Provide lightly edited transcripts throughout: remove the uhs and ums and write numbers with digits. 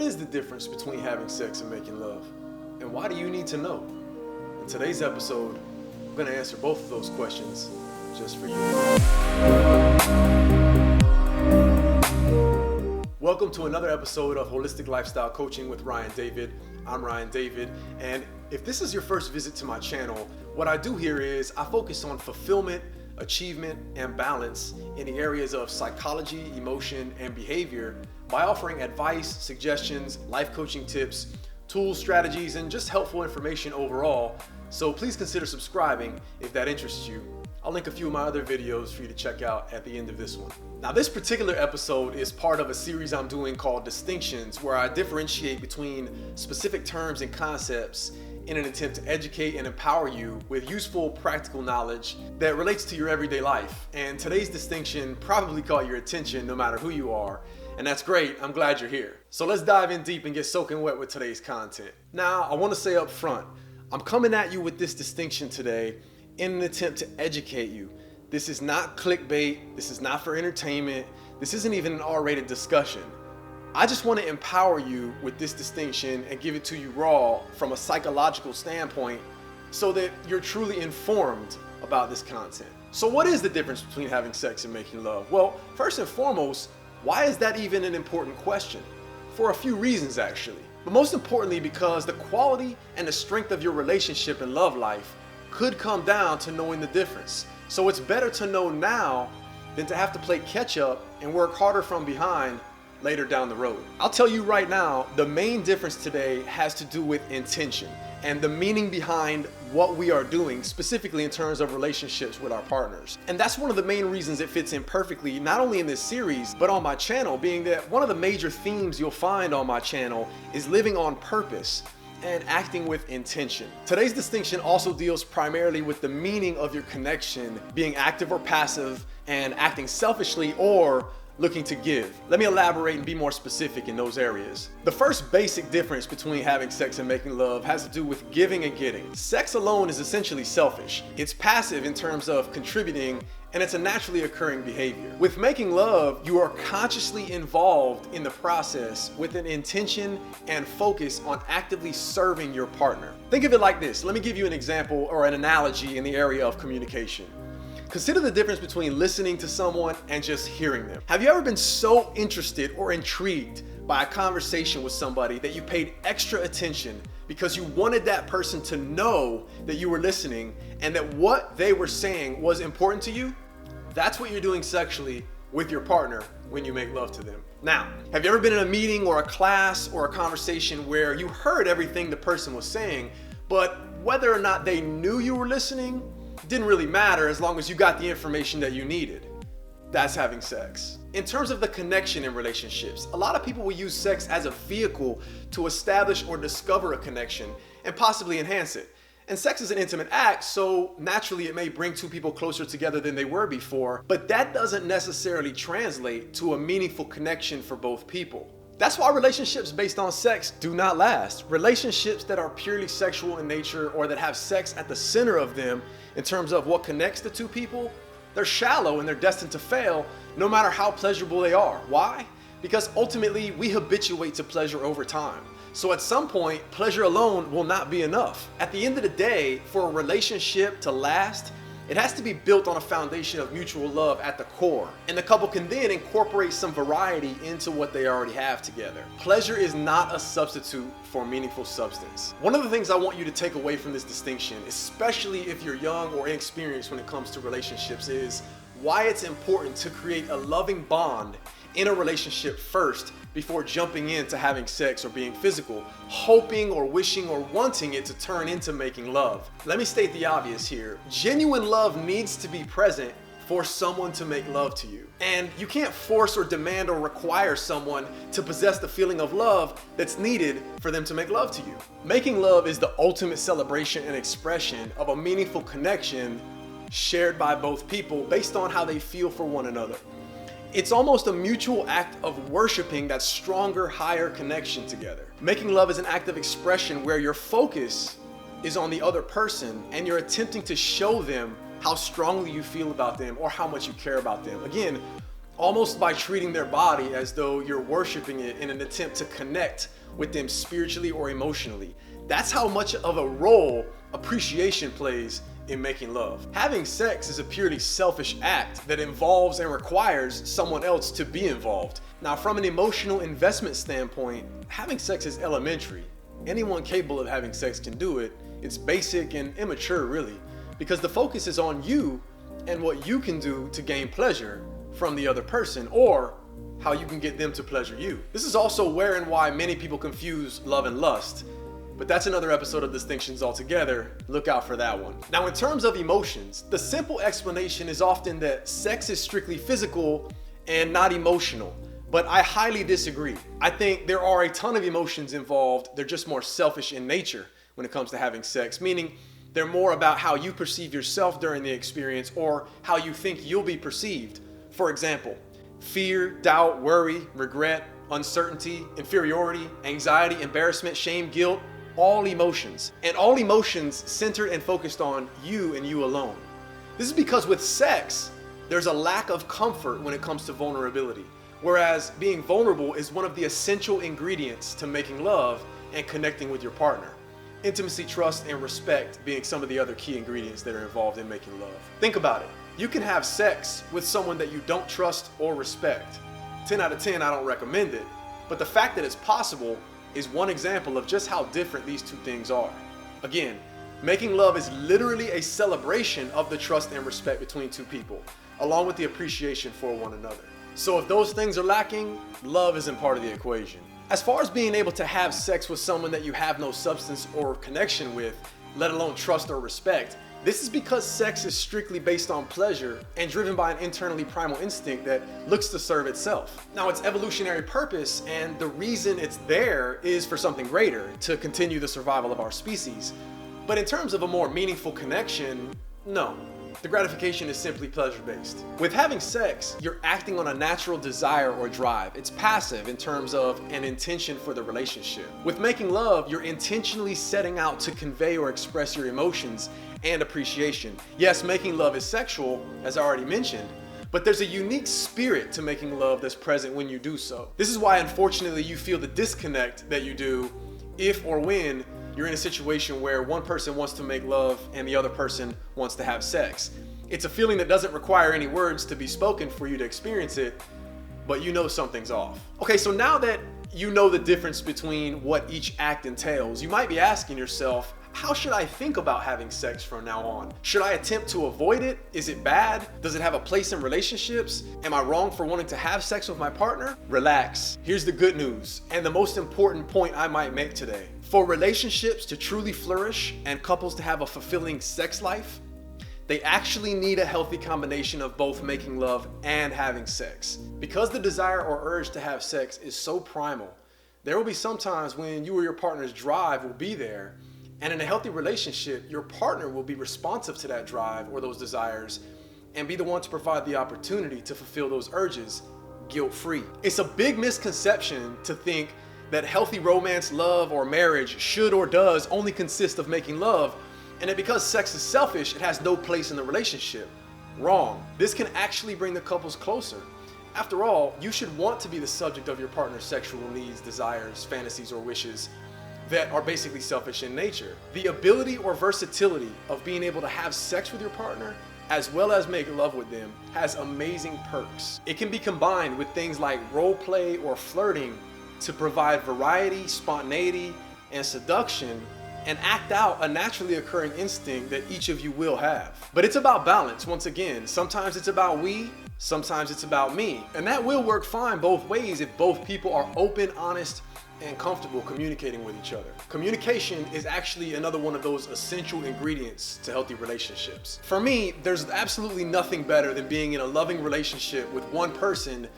is the difference between having sex and making love? And why do you need to know? In today's episode, I'm going to answer both of those questions just for you. Welcome to another episode of Holistic Lifestyle Coaching with Ryan David. I'm Ryan David, and if this is your first visit to my channel, what I do here is I focus on fulfillment, achievement, and balance in the areas of psychology, emotion, and behavior by offering advice, suggestions, life coaching tips, tools, strategies, and just helpful information overall. So please consider subscribing if that interests you. I'll link a few of my other videos for you to check out at the end of this one. Now, this particular episode is part of a series I'm doing called Distinctions, where I differentiate between specific terms and concepts in an attempt to educate and empower you with useful, practical knowledge that relates to your everyday life. And today's distinction probably caught your attention no matter who you are. And that's great, I'm glad you're here. So let's dive in deep and get soaking wet with today's content. Now, I want to say up front, I'm coming at you with this distinction today in an attempt to educate you. This is not clickbait, this is not for entertainment, this isn't even an R-rated discussion. I just want to empower you with this distinction and give it to you raw from a psychological standpoint so that you're truly informed about this content. So what is the difference between having sex and making love? Well, first and foremost, why is that even an important question? For a few reasons, actually. But most importantly, because the quality and the strength of your relationship and love life could come down to knowing the difference. So it's better to know now than to have to play catch up and work harder from behind later down the road. I'll tell you right now, the main difference today has to do with intention and the meaning behind what we are doing, specifically in terms of relationships with our partners. And that's one of the main reasons it fits in perfectly, not only in this series, but on my channel, being that one of the major themes you'll find on my channel is living on purpose and acting with intention. Today's distinction also deals primarily with the meaning of your connection, being active or passive, and acting selfishly or looking to give. Let me elaborate and be more specific in those areas. The first basic difference between having sex and making love has to do with giving and getting. Sex alone is essentially selfish. It's passive in terms of contributing, and it's a naturally occurring behavior. With making love, you are consciously involved in the process with an intention and focus on actively serving your partner. Think of it like this. Let me give you an example or an analogy in the area of communication. Consider the difference between listening to someone and just hearing them. Have you ever been so interested or intrigued by a conversation with somebody that you paid extra attention because you wanted that person to know that you were listening and that what they were saying was important to you? That's what you're doing sexually with your partner when you make love to them. Now, have you ever been in a meeting or a class or a conversation where you heard everything the person was saying, but whether or not they knew you were listening didn't really matter as long as you got the information that you needed? That's having sex. In terms of the connection in relationships, a lot of people will use sex as a vehicle to establish or discover a connection and possibly enhance it. And sex is an intimate act, so naturally it may bring two people closer together than they were before, but that doesn't necessarily translate to a meaningful connection for both people. That's why relationships based on sex do not last. Relationships that are purely sexual in nature or that have sex at the center of them in terms of what connects the two people, they're shallow and they're destined to fail no matter how pleasurable they are. Why? Because ultimately we habituate to pleasure over time. So at some point, pleasure alone will not be enough. At the end of the day, for a relationship to last, it has to be built on a foundation of mutual love at the core. And the couple can then incorporate some variety into what they already have together. Pleasure is not a substitute for meaningful substance. One of the things I want you to take away from this distinction, especially if you're young or inexperienced when it comes to relationships, is why it's important to create a loving bond in a relationship first before jumping into having sex or being physical, hoping or wishing or wanting it to turn into making love. Let me state the obvious here. Genuine love needs to be present for someone to make love to you. And you can't force or demand or require someone to possess the feeling of love that's needed for them to make love to you. Making love is the ultimate celebration and expression of a meaningful connection shared by both people based on how they feel for one another. It's almost a mutual act of worshiping that stronger, higher connection together. Making love is an act of expression where your focus is on the other person and you're attempting to show them how strongly you feel about them or how much you care about them. Again, almost by treating their body as though you're worshiping it in an attempt to connect with them spiritually or emotionally. That's how much of a role appreciation plays in making love. Having sex is a purely selfish act that involves and requires someone else to be involved. Now, from an emotional investment standpoint, having sex is elementary. Anyone capable of having sex can do it. It's basic and immature, really, because the focus is on you and what you can do to gain pleasure from the other person, or how you can get them to pleasure you. This is also where and why many people confuse love and lust, but that's another episode of Distinctions altogether. Look out for that one. Now, in terms of emotions, the simple explanation is often that sex is strictly physical and not emotional, but I highly disagree. I think there are a ton of emotions involved. They're just more selfish in nature when it comes to having sex, meaning they're more about how you perceive yourself during the experience or how you think you'll be perceived. For example, fear, doubt, worry, regret, uncertainty, inferiority, anxiety, embarrassment, shame, guilt, all emotions. And all emotions centered and focused on you and you alone. This is because with sex, there's a lack of comfort when it comes to vulnerability, whereas being vulnerable is one of the essential ingredients to making love and connecting with your partner. Intimacy, trust, and respect being some of the other key ingredients that are involved in making love. Think about it. You can have sex with someone that you don't trust or respect. 10 out of 10, I don't recommend it, but the fact that it's possible is one example of just how different these two things are. Again, making love is literally a celebration of the trust and respect between two people, along with the appreciation for one another. So if those things are lacking, love isn't part of the equation. As far as being able to have sex with someone that you have no substance or connection with, let alone trust or respect, this is because sex is strictly based on pleasure and driven by an internally primal instinct that looks to serve itself. Now, its evolutionary purpose and the reason it's there is for something greater, to continue the survival of our species. But in terms of a more meaningful connection, no. The gratification is simply pleasure-based. With having sex, you're acting on a natural desire or drive. It's passive in terms of an intention for the relationship. With making love, you're intentionally setting out to convey or express your emotions and appreciation. Yes, making love is sexual, as I already mentioned, but there's a unique spirit to making love that's present when you do so. This is why, unfortunately, you feel the disconnect that you do if or when you're in a situation where one person wants to make love and the other person wants to have sex. It's a feeling that doesn't require any words to be spoken for you to experience it, but you know something's off. Okay, so now that you know the difference between what each act entails, you might be asking yourself, how should I think about having sex from now on? Should I attempt to avoid it? Is it bad? Does it have a place in relationships? Am I wrong for wanting to have sex with my partner? Relax. Here's the good news, and the most important point I might make today. For relationships to truly flourish and couples to have a fulfilling sex life, they actually need a healthy combination of both making love and having sex. Because the desire or urge to have sex is so primal, there will be some times when you or your partner's drive will be there, and in a healthy relationship, your partner will be responsive to that drive or those desires and be the one to provide the opportunity to fulfill those urges guilt-free. It's a big misconception to think that healthy romance, love, or marriage should or does only consist of making love, and that because sex is selfish, it has no place in the relationship. Wrong. This can actually bring the couples closer. After all, you should want to be the subject of your partner's sexual needs, desires, fantasies, or wishes that are basically selfish in nature. The ability or versatility of being able to have sex with your partner as well as make love with them has amazing perks. It can be combined with things like role play or flirting to provide variety, spontaneity, and seduction, and act out a naturally occurring instinct that each of you will have. But it's about balance, once again. Sometimes it's about we, sometimes it's about me. And that will work fine both ways if both people are open, honest, and comfortable communicating with each other. Communication is actually another one of those essential ingredients to healthy relationships. For me, there's absolutely nothing better than being in a loving relationship with one person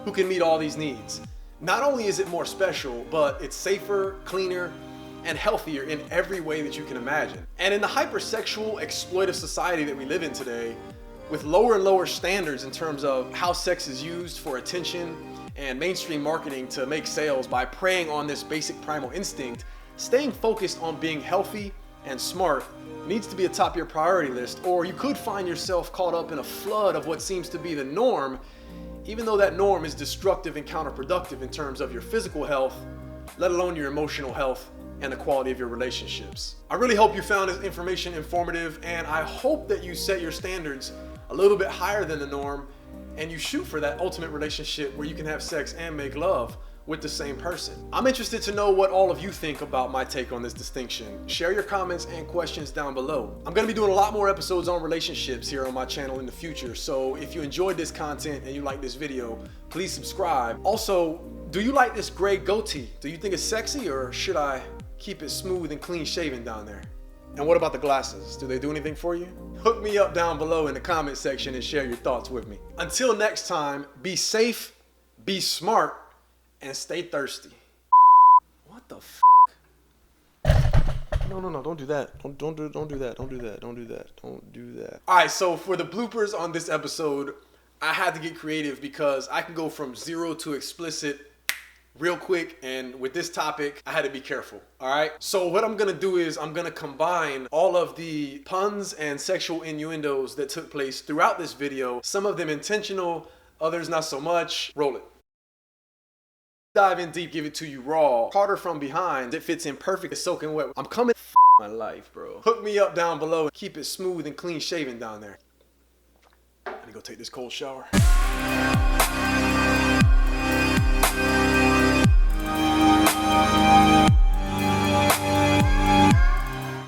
who can meet all these needs. Not only is it more special, but it's safer, cleaner, and healthier in every way that you can imagine. And in the hypersexual, exploitive society that we live in today, with lower and lower standards in terms of how sex is used for attention and mainstream marketing to make sales by preying on this basic primal instinct, staying focused on being healthy and smart needs to be atop your priority list, or you could find yourself caught up in a flood of what seems to be the norm even though that norm is destructive and counterproductive in terms of your physical health, let alone your emotional health and the quality of your relationships. I really hope you found this information informative, and I hope that you set your standards a little bit higher than the norm and you shoot for that ultimate relationship where you can have sex and make love with the same person. I'm interested to know what all of you think about my take on this distinction. Share your comments and questions down below. I'm gonna be doing a lot more episodes on relationships here on my channel in the future, so if you enjoyed this content and you like this video, please subscribe. Also, do you like this gray goatee? Do you think it's sexy, or should I keep it smooth and clean shaven down there? And what about the glasses? Do they do anything for you? Hook me up down below in the comment section and share your thoughts with me. Until next time, be safe, be smart, and stay thirsty. What the f? No, don't do that. Don't do that. All right, so for the bloopers on this episode, I had to get creative because I can go from 0 to explicit real quick, and with this topic, I had to be careful, all right? So what I'm gonna do is I'm gonna combine all of the puns and sexual innuendos that took place throughout this video, some of them intentional, others not so much. Roll it. Dive in deep, give it to you raw. Harder from behind, it fits in perfect, it's soaking wet. I'm coming my life, bro. Hook me up down below and keep it smooth and clean shaven down there. Let me go take this cold shower.